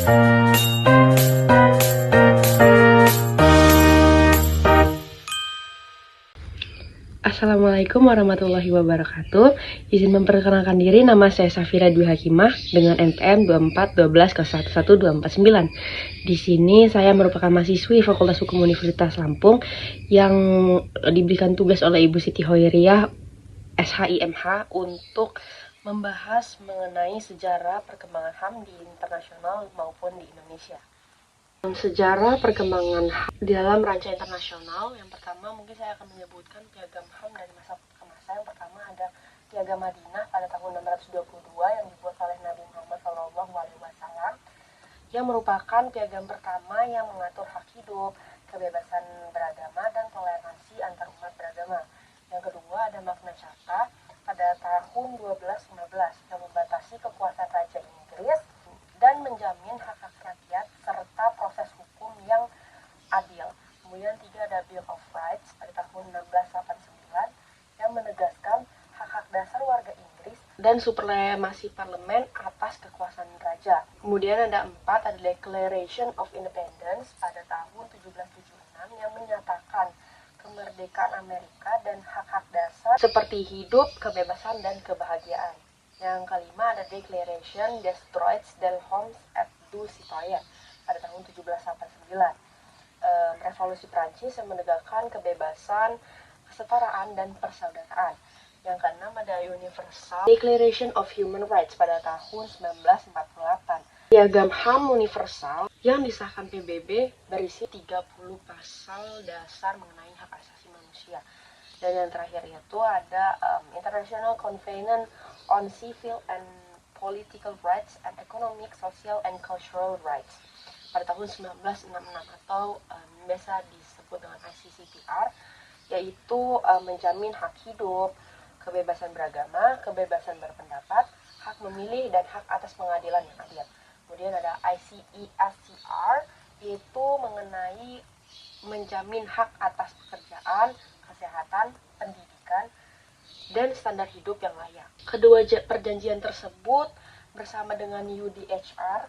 Assalamualaikum warahmatullahi wabarakatuh. Izin memperkenalkan diri, nama saya Safira Dwi Hakimah dengan NPM 2412011249. Di sini saya merupakan mahasiswi Fakultas Hukum Universitas Lampung yang diberikan tugas oleh Ibu Siti Hoiriah SHIMH untuk membahas mengenai sejarah perkembangan HAM di internasional maupun di Indonesia. Sejarah perkembangan HAM di dalam ranca internasional, yang pertama mungkin saya akan menyebutkan piagam HAM dari masa ke masa. Yang pertama ada Piagam Madinah pada tahun 622 yang dibuat oleh Nabi Muhammad SAW, yang merupakan piagam pertama yang mengatur hak hidup, kebebasan beragama, dan toleransi antar umat beragama. Yang kedua ada Magna Carta pada tahun 1215 yang membatasi kekuasaan Raja Inggris dan menjamin hak-hak rakyat serta proses hukum yang adil. Kemudian tiga ada Bill of Rights pada tahun 1689 yang menegaskan hak-hak dasar warga Inggris dan supremasi parlemen atas kekuasaan raja. Kemudian ada empat ada Declaration of Independence pada tahun 1776 yang menyatakan kemerdekaan Amerika dan hak-hak dasar seperti hidup, kebebasan, dan kebahagiaan. Yang kelima ada Declaration des Droits de l'Homme et du Citoyen pada tahun 1789. Revolusi Prancis yang menegakkan kebebasan, kesetaraan, dan persaudaraan. Yang keenam ada Universal Declaration of Human Rights pada tahun 1948. Piagam HAM Universal yang disahkan PBB berisi 30 pasal dasar mengenai hak asasi manusia. Dan yang terakhir itu ada International Covenant on Civil and Political Rights and Economic, Social, and Cultural Rights pada tahun 1966 atau biasa disebut dengan ICCPR, yaitu menjamin hak hidup, kebebasan beragama, kebebasan berpendapat, hak memilih, dan hak atas pengadilan yang adil. Kemudian ada ICESCR, yaitu mengenai menjamin hak atas pekerjaan, kesehatan, pendidikan, dan standar hidup yang layak. Kedua perjanjian tersebut bersama dengan UDHR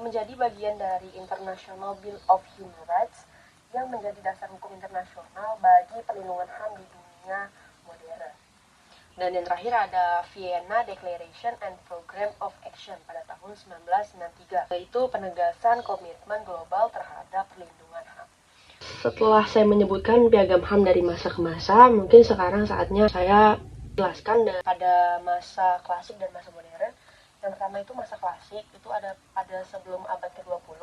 menjadi bagian dari International Bill of Human Rights yang menjadi dasar hukum internasional bagi perlindungan HAM di dunia modern. Dan yang terakhir ada Vienna Declaration and Program of Action pada tahun 1993, yaitu penegasan komitmen global terhadap perlindungan HAM. Setelah saya menyebutkan piagam HAM dari masa ke masa, mungkin sekarang saatnya saya jelaskan pada masa klasik dan masa modern. Yang pertama itu masa klasik, itu ada pada sebelum abad ke-20.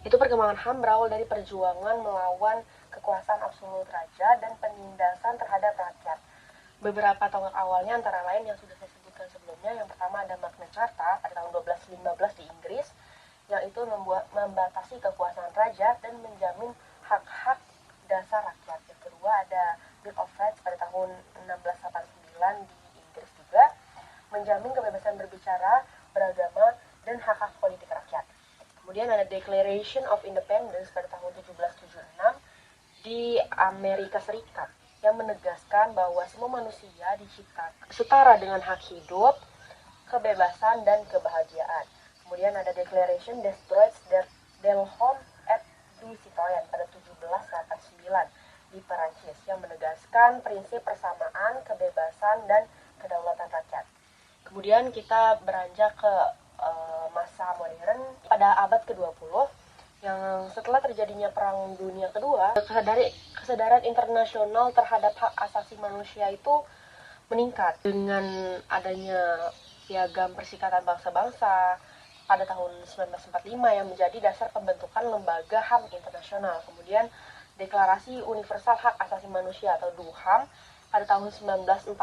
Itu perkembangan HAM berawal dari perjuangan melawan kekuasaan absolut raja dan penindasan terhadap rakyat. Beberapa tonggak awalnya antara lain yang sudah saya sebutkan sebelumnya. Yang pertama ada Magna Carta pada tahun 1215 di Inggris, yang itu membatasi kekuasaan raja dan menjamin hak-hak dasar rakyat. Yang kedua ada Bill of Rights pada tahun 1689 di Inggris juga, menjamin kebebasan berbicara, beragama, dan hak-hak politik rakyat. Kemudian ada Declaration of Independence pada tahun 1776 di Amerika Serikat yang menegaskan bahwa semua manusia diciptakan setara dengan hak hidup, kebebasan, dan kebahagiaan. Kemudian ada Declaration des Droits de l'Homme et du Citoyen pada 1789 di Perancis yang menegaskan prinsip persamaan, kebebasan, dan kedaulatan rakyat. Kemudian kita beranjak ke masa modern pada abad ke-20, yang setelah terjadinya Perang Dunia Kedua, kesadaran internasional terhadap hak asasi manusia itu meningkat dengan adanya Piagam Perserikatan Bangsa-Bangsa pada tahun 1945 yang menjadi dasar pembentukan lembaga HAM internasional. Kemudian Deklarasi Universal Hak Asasi Manusia atau DUHAM pada tahun 1948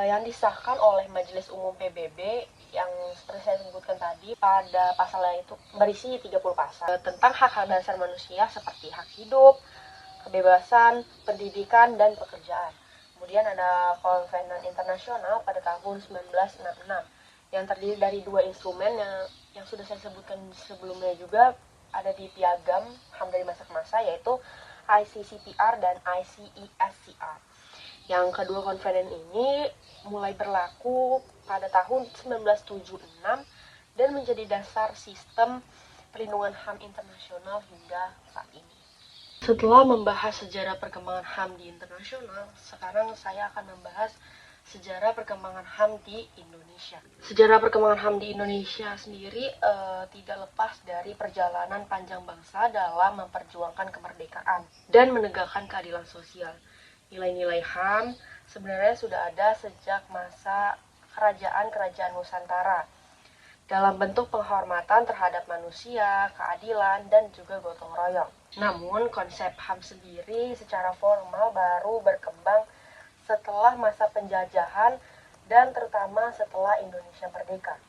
yang disahkan oleh Majelis Umum PBB yang seperti saya sebutkan tadi, pada pasalnya itu berisi 30 pasal tentang hak-hak dasar manusia seperti hak hidup, kebebasan, pendidikan, dan pekerjaan. Kemudian ada Konvensi Internasional pada tahun 1966 yang terdiri dari dua instrumen yang sudah saya sebutkan sebelumnya juga ada di Piagam HAM dari masa ke masa, yaitu ICCPR dan ICESCR. Yang kedua konvenen ini mulai berlaku pada tahun 1976 dan menjadi dasar sistem perlindungan HAM internasional hingga saat ini. Setelah membahas sejarah perkembangan HAM di internasional, sekarang saya akan membahas sejarah perkembangan HAM di Indonesia. Sejarah perkembangan HAM di Indonesia sendiri tidak lepas dari perjalanan panjang bangsa dalam memperjuangkan kemerdekaan dan menegakkan keadilan sosial. Nilai-nilai HAM sebenarnya sudah ada sejak masa kerajaan-kerajaan Nusantara dalam bentuk penghormatan terhadap manusia, keadilan, dan juga gotong royong. Namun, konsep HAM sendiri secara formal baru berkembang setelah masa penjajahan dan terutama setelah Indonesia merdeka.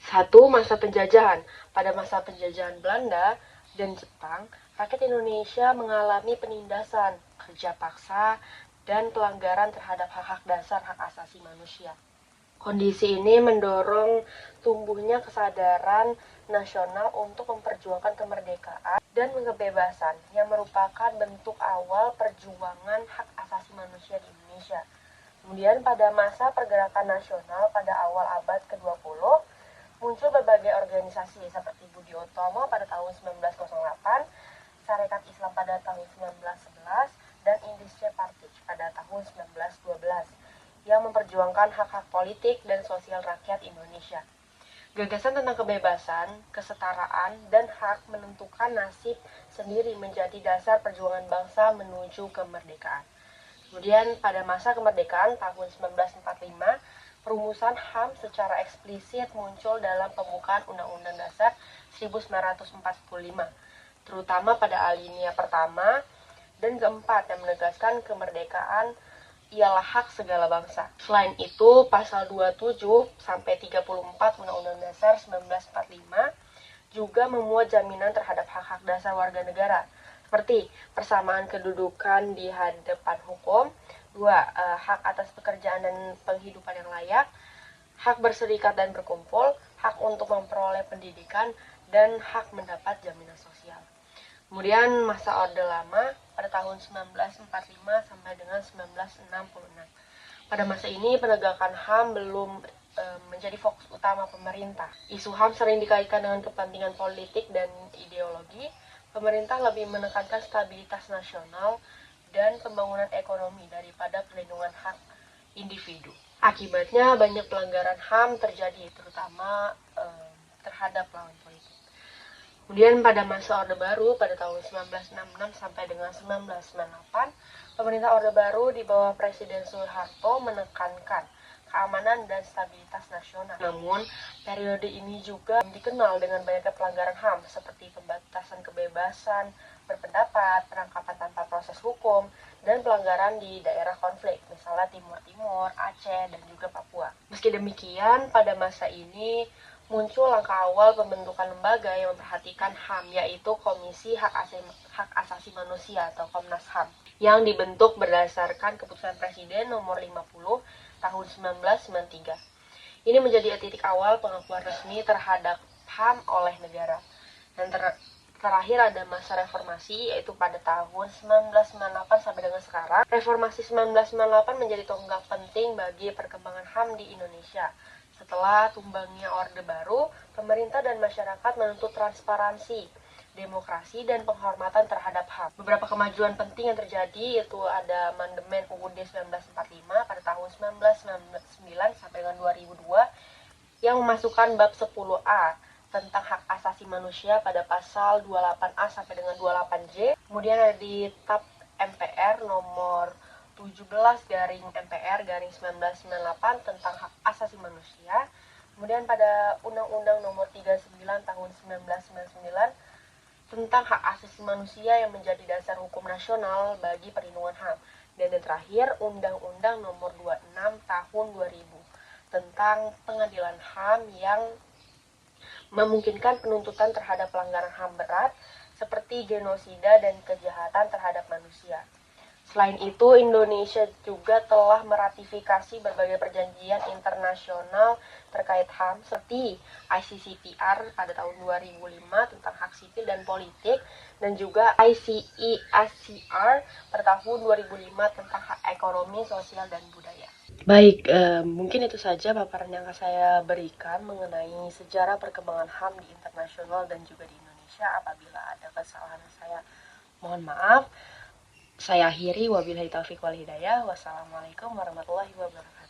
Satu, masa penjajahan. Pada masa penjajahan Belanda dan Jepang, rakyat Indonesia mengalami penindasan, kerja paksa, dan pelanggaran terhadap hak-hak dasar hak asasi manusia. Kondisi ini mendorong tumbuhnya kesadaran nasional untuk memperjuangkan kemerdekaan dan kebebasan yang merupakan bentuk awal perjuangan hak asasi manusia di Indonesia. Kemudian pada masa pergerakan nasional pada awal abad ke-20, muncul berbagai organisasi seperti Budi Utomo pada tahun 1908, Sarekat Islam pada tahun 1911, dan Indische Partij pada tahun 1912. Yang memperjuangkan hak-hak politik dan sosial rakyat Indonesia. Gagasan tentang kebebasan, kesetaraan, dan hak menentukan nasib sendiri menjadi dasar perjuangan bangsa menuju kemerdekaan. Kemudian pada masa kemerdekaan tahun 1945, perumusan HAM secara eksplisit muncul dalam pembukaan Undang-Undang Dasar 1945, terutama pada alinea pertama dan keempat yang menegaskan kemerdekaan ialah hak segala bangsa. Selain itu, pasal 27 sampai 34 Undang-Undang Dasar 1945 juga memuat jaminan terhadap hak-hak dasar warga negara, seperti persamaan kedudukan di hadapan hukum, 2. Hak atas pekerjaan dan penghidupan yang layak, hak berserikat dan berkumpul, hak untuk memperoleh pendidikan, dan hak mendapat jaminan sosial. Kemudian masa Orde Lama pada tahun 1945 sampai dengan 1966. Pada masa ini penegakan HAM belum menjadi fokus utama pemerintah. Isu HAM sering dikaitkan dengan kepentingan politik dan ideologi. Pemerintah lebih menekankan stabilitas nasional dan pembangunan ekonomi daripada perlindungan hak individu. Akibatnya banyak pelanggaran HAM terjadi, terutama terhadap lawan politik. Kemudian pada masa Orde Baru pada tahun 1966 sampai dengan 1998, pemerintah Orde Baru di bawah Presiden Soeharto menekankan keamanan dan stabilitas nasional. Namun, periode ini juga dikenal dengan banyaknya pelanggaran HAM seperti pembatasan kebebasan berpendapat, penangkapan tanpa proses hukum, dan pelanggaran di daerah konflik, misalnya Timur Timur, Aceh, dan juga Papua. Meski demikian, pada masa ini muncul langkah awal pembentukan lembaga yang memperhatikan HAM, yaitu Komisi Hak Asasi Manusia atau Komnas HAM, yang dibentuk berdasarkan keputusan Presiden nomor 50 tahun 1993. Ini menjadi titik awal pengakuan resmi terhadap HAM oleh negara. Dan terakhir ada masa reformasi, yaitu pada tahun 1998 sampai dengan sekarang. Reformasi 1998 menjadi tonggak penting bagi perkembangan HAM di Indonesia. Setelah tumbangnya Orde Baru, pemerintah dan masyarakat menuntut transparansi, demokrasi, dan penghormatan terhadap HAM. Beberapa kemajuan penting yang terjadi yaitu ada amandemen UUD 1945 pada tahun 1999 sampai dengan 2002 yang memasukkan bab 10A tentang hak asasi manusia pada pasal 28A sampai dengan 28J. Kemudian ada di TAP MPR nomor 17 garing MPR garing 1998 tentang hak asasi manusia. Kemudian pada Undang-Undang nomor 39 tahun 1999 tentang hak asasi manusia yang menjadi dasar hukum nasional bagi perlindungan HAM. Dan yang terakhir Undang-Undang nomor 26 tahun 2000 tentang pengadilan HAM yang memungkinkan penuntutan terhadap pelanggaran HAM berat seperti genosida dan kejahatan terhadap manusia. Selain itu, Indonesia juga telah meratifikasi berbagai perjanjian internasional terkait HAM seperti ICCPR pada tahun 2005 tentang hak sipil dan politik, dan juga ICEACR pada tahun 2005 tentang hak ekonomi, sosial, dan budaya. Baik, mungkin itu saja paparan yang saya berikan mengenai sejarah perkembangan HAM di internasional dan juga di Indonesia. Indonesia. Apabila ada kesalahan saya, mohon maaf. Saya akhiri, wabillahi taufiq wal hidayah. Wassalamualaikum warahmatullahi wabarakatuh.